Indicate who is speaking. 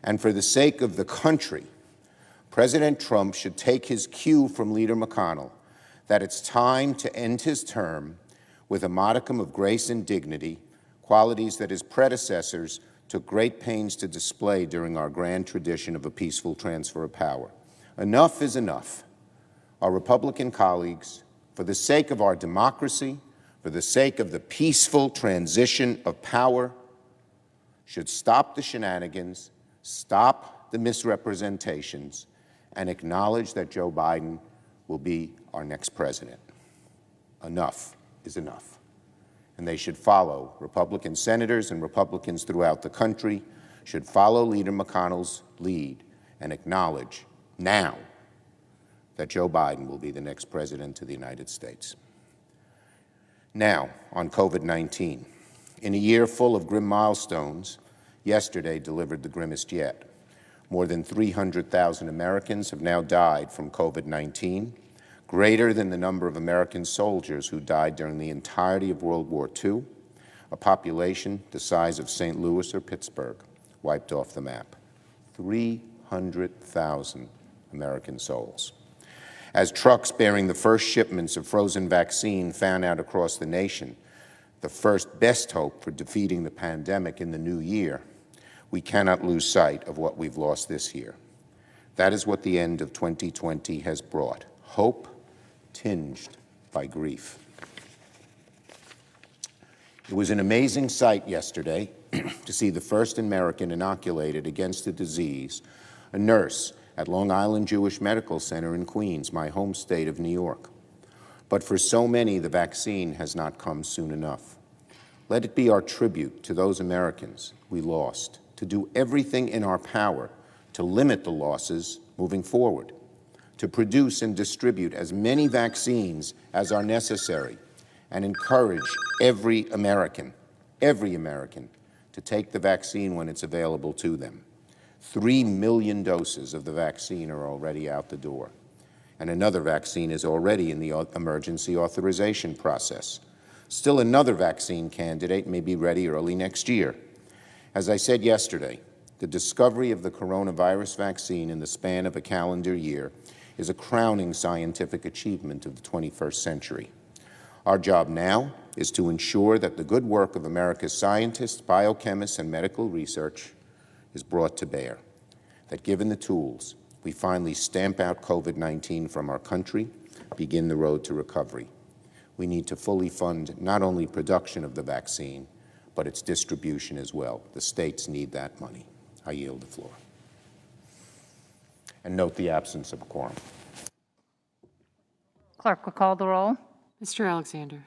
Speaker 1: And for the sake of the country, President Trump should take his cue from Leader McConnell that it's time to end his term with a modicum of grace and dignity, qualities that his predecessors took great pains to display during our grand tradition of a peaceful transfer of power. Enough is enough. Our Republican colleagues, for the sake of our democracy, for the sake of the peaceful transition of power, should stop the shenanigans, stop the misrepresentations, and acknowledge that Joe Biden will be our next president. Enough is enough. And they should follow, Republican senators and Republicans throughout the country should follow Leader McConnell's lead and acknowledge now that Joe Biden will be the next president of the United States. Now, on COVID-19. In a year full of grim milestones, yesterday delivered the grimmest yet. More than 300,000 Americans have now died from COVID-19, greater than the number of American soldiers who died during the entirety of World War II, a population the size of St. Louis or Pittsburgh, wiped off the map. 300,000 American souls. As trucks bearing the first shipments of frozen vaccine fan out across the nation, the first best hope for defeating the pandemic in the new year, we cannot lose sight of what we've lost this year. That is what the end of 2020 has brought, hope tinged by grief. It was an amazing sight yesterday to see the first American inoculated against the disease, a nurse at Long Island Jewish Medical Center in Queens, my home state of New York. But for so many, the vaccine has not come soon enough. Let it be our tribute to those Americans we lost, to do everything in our power to limit the losses moving forward, to produce and distribute as many vaccines as are necessary, and encourage every American to take the vaccine when it's available to them. 3 million doses of the vaccine are already out the door, and another vaccine is already in the emergency authorization process. Still another vaccine candidate may be ready early next year. As I said yesterday, the discovery of the coronavirus vaccine in the span of a calendar year is a crowning scientific achievement of the 21st century. Our job now is to ensure that the good work of America's scientists, biochemists, and medical research is brought to bear, that given the tools, we finally stamp out COVID-19 from our country, begin the road to recovery. We need to fully fund not only production of the vaccine, but its distribution as well. The states need that money. I yield the floor. And note the absence of a quorum.
Speaker 2: Clerk will call the roll.
Speaker 3: Mr. Alexander.